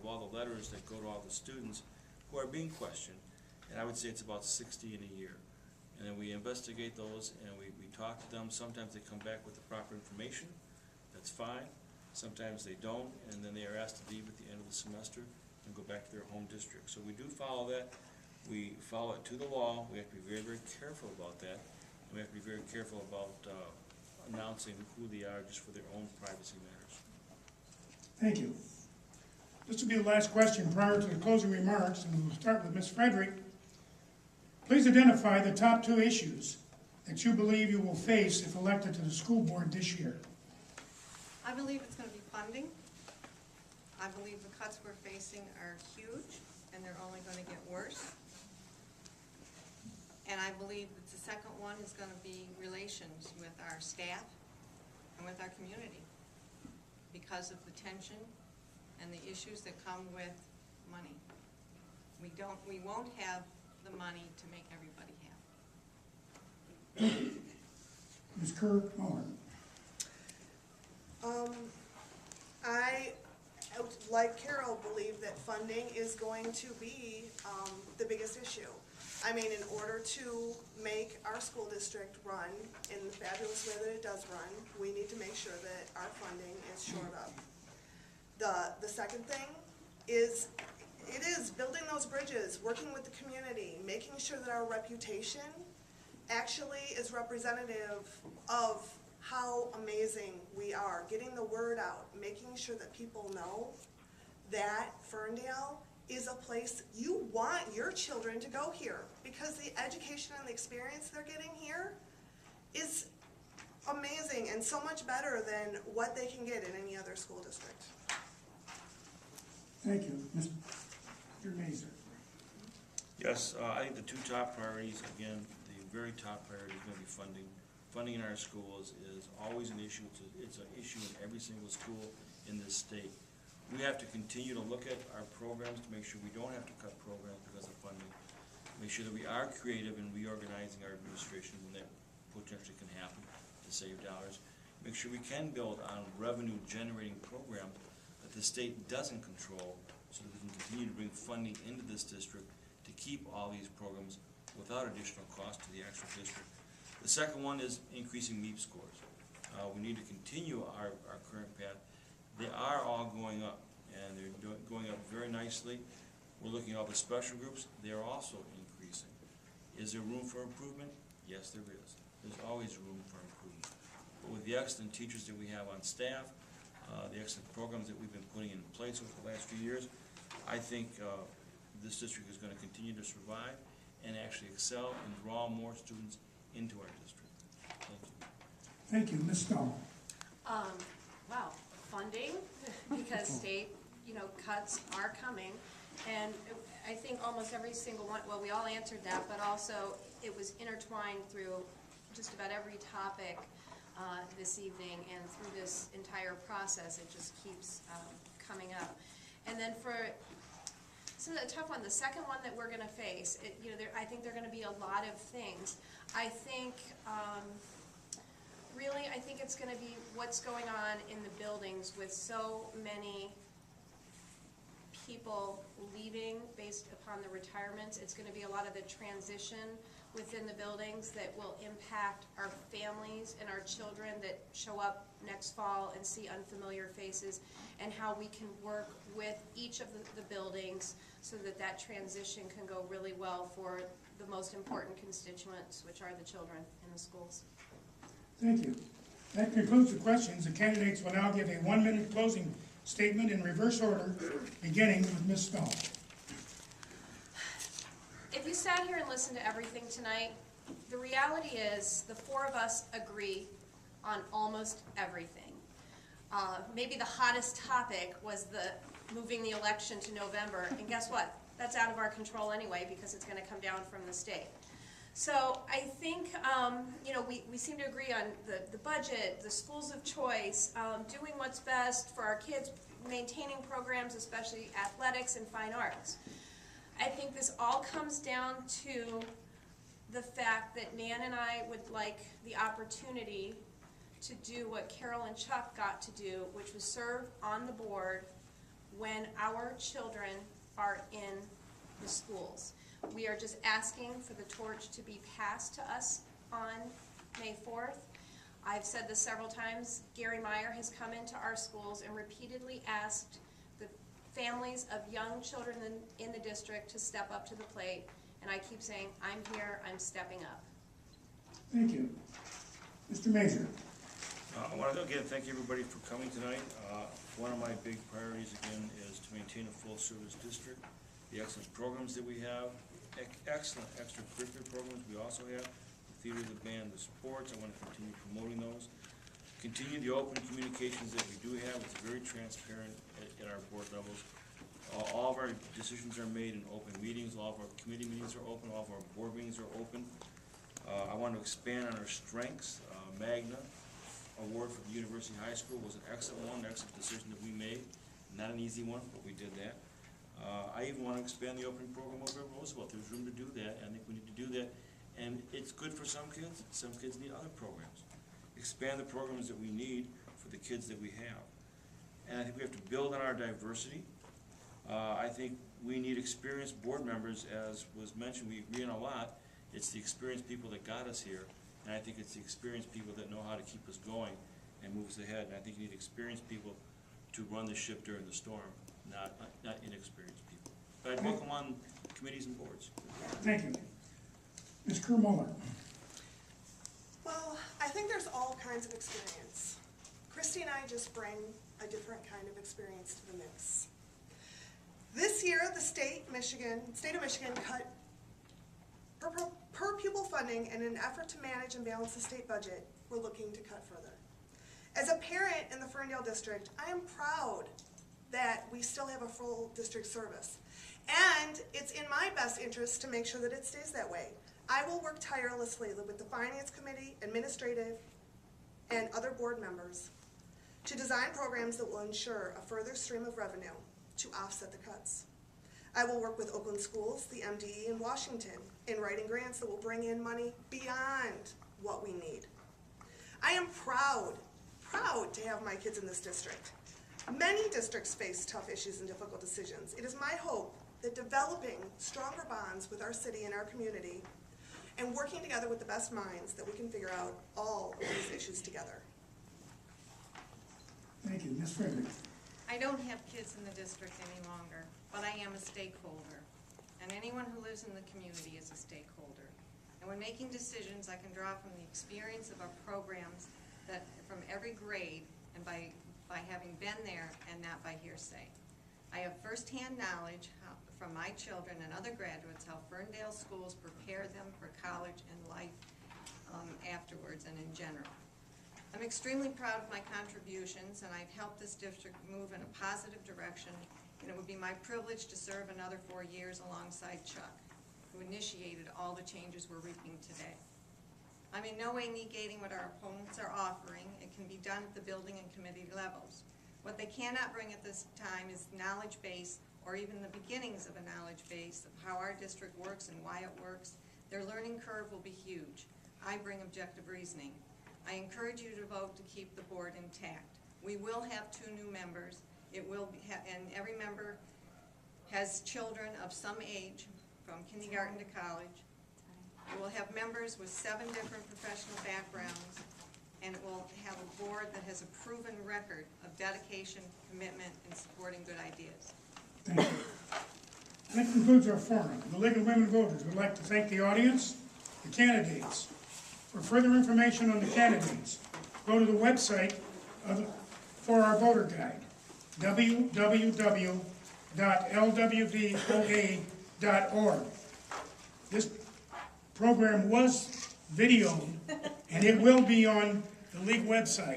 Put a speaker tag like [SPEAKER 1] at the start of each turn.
[SPEAKER 1] all the letters that go to all the students who are being questioned, and I would say it's about 60 in a year. And then we investigate those and we talk to them. Sometimes they come back with the proper information. That's fine. Sometimes they don't, and then they are asked to leave at the end of the semester and go back to their home district. So we do follow that. We follow it to the law. We have to be very, very careful about that. And we have to be very careful about announcing who they are just for their own privacy matters.
[SPEAKER 2] Thank you. This will be the last question prior to the closing remarks, and we'll start with Ms. Frederick. Please identify the top 2 issues that you believe you will face if elected to the school board this year.
[SPEAKER 3] I believe it's going to be funding. I believe the cuts we're facing are huge, and they're only going to get worse. And I believe that the second one is going to be relations with our staff and with our community because of the tension and the issues that come with money. We won't have the money to make everybody happy.
[SPEAKER 2] Ms. Kerr-Moore.
[SPEAKER 4] I, like Carol, believe that funding is going to be the biggest issue. I mean, in order to make our school district run in the fabulous way that it does run, we need to make sure that our funding is shored up. The second thing is, it is building those bridges, working with the community, making sure that our reputation actually is representative of how amazing we are, getting the word out, making sure that people know that Ferndale is a place you want your children to go here, because the education and the experience they're getting here is amazing and so much better than what they can get in any other school district.
[SPEAKER 2] Thank you. Mr. Mazer.
[SPEAKER 1] Yes, I think the 2 top priorities, again, the very top priority is going to be funding. Funding in our schools is always an issue. It's an issue in every single school in this state. We have to continue to look at our programs to make sure we don't have to cut programs because of funding. Make sure that we are creative in reorganizing our administration when that potentially can happen to save dollars. Make sure we can build on revenue-generating programs that the state doesn't control, so that we can continue to bring funding into this district to keep all these programs without additional cost to the actual district. The second one is increasing MEP scores. We need to continue our current path. They are all going up, and they're going up very nicely. We're looking at all the special groups. They are also increasing. Is there room for improvement? Yes, there is. There's always room for improvement. But with the excellent teachers that we have on staff, the excellent programs that we've been putting in place over the last few years, I think this district is going to continue to survive and actually excel and draw more students into our district. Thank you.
[SPEAKER 2] Thank you. Ms. Stahl.
[SPEAKER 5] Wow, funding, because state, cuts are coming, and I think almost every single one, well, we all answered that, but also it was intertwined through just about every topic this evening, and through this entire process, it just keeps coming up. And then this is a tough one. The second one that we're going to face, I think there are going to be a lot of things. I think, really, I think it's going to be what's going on in the buildings with so many people leaving based upon the retirements. It's going to be a lot of the transition within the buildings that will impact our families and our children that show up next fall and see unfamiliar faces, and how we can work with each of the buildings so that that transition can go really well for the most important constituents, which are the children in the schools.
[SPEAKER 2] Thank you. That concludes the questions. The candidates will now give a 1-minute closing statement in reverse order, beginning with Ms. Stahl.
[SPEAKER 5] If you sat here and listened to everything tonight, the reality is the 4 of us agree on almost everything. Maybe the hottest topic was moving the election to November, and guess what? That's out of our control anyway, because it's going to come down from the state. So I think, we seem to agree on the budget, the schools of choice, doing what's best for our kids, maintaining programs, especially athletics and fine arts. I think this all comes down to the fact that Nan and I would like the opportunity to do what Carol and Chuck got to do, which was serve on the board when our children are in the schools. We are just asking for the torch to be passed to us on May 4th. I've said this several times. Gary Meyer has come into our schools and repeatedly asked the families of young children in the district to step up to the plate, and I keep saying, I'm here, I'm stepping up.
[SPEAKER 2] Thank you. Mr. Mazur.
[SPEAKER 1] I want to again thank everybody for coming tonight. One of my big priorities again is to maintain a full-service district. The excellent programs that we have, excellent extracurricular programs we also have, the theater, the band, the sports. I want to continue promoting those. Continue the open communications that we do have. It's very transparent at our board levels. All of our decisions are made in open meetings. All of our committee meetings are open. All of our board meetings are open. I want to expand on our strengths. Magna award for the University High School was an excellent one, an excellent decision that we made. Not an easy one, but we did that. I even want to expand the open program over at Roosevelt. There's room to do that. I think we need to do that. And it's good for some kids. Some kids need other programs. Expand the programs that we need for the kids that we have. And I think we have to build on our diversity. I think we need experienced board members, as was mentioned. We agree on a lot. It's the experienced people that got us here. And I think it's the experienced people that know how to keep us going and move us ahead. And I think you need experienced people to run the ship during the storm, not inexperienced people. But I'd welcome on committees and boards.
[SPEAKER 2] Thank you. Ms. Kerr-Muller.
[SPEAKER 4] Well, I think there's all kinds of experience. Christy and I just bring a different kind of experience to the mix. This year, the state of Michigan cut per pupil funding in an effort to manage and balance the state budget. We're looking to cut further. As a parent in the Ferndale district, I am proud that we still have a full district service. And it's in my best interest to make sure that it stays that way. I will work tirelessly with the Finance Committee, administrative, and other board members to design programs that will ensure a further stream of revenue to offset the cuts. I will work with Oakland Schools, the MDE in Washington, in writing grants that will bring in money beyond what we need. I am proud to have my kids in this district. Many districts face tough issues and difficult decisions. It is my hope that developing stronger bonds with our city and our community and working together with the best minds that we can figure out all of these issues together.
[SPEAKER 2] Thank you. Ms. Frederick.
[SPEAKER 3] I don't have kids in the district any longer, but I am a stakeholder. And anyone who lives in the community is a stakeholder. And when making decisions, I can draw from the experience of our programs that from every grade and by having been there and not by hearsay. I have firsthand knowledge from my children and other graduates how Ferndale schools prepare them for college and life afterwards and in general. I'm extremely proud of my contributions, and I've helped this district move in a positive direction, and it would be my privilege to serve another 4 years alongside Chuck, who initiated all the changes we're reaping today. I'm in no way negating what our opponents are offering. It can be done at the building and committee levels. What they cannot bring at this time is knowledge base, or even the beginnings of a knowledge base of how our district works and why it works. Their learning curve will be huge. I bring objective reasoning. I encourage you to vote to keep the board intact. We will have 2 new members. It will be, and every member has children of some age, from kindergarten to college. It will have members with 7 different professional backgrounds, and it will have a board that has a proven record of dedication, commitment, and supporting good ideas.
[SPEAKER 2] Thank you. That concludes our forum. The League of Women Voters would like to thank the audience, the candidates. For further information on the candidates, go to the website for our voter guide, www.lwvoa.org. This program was videoed, and it will be on the League website.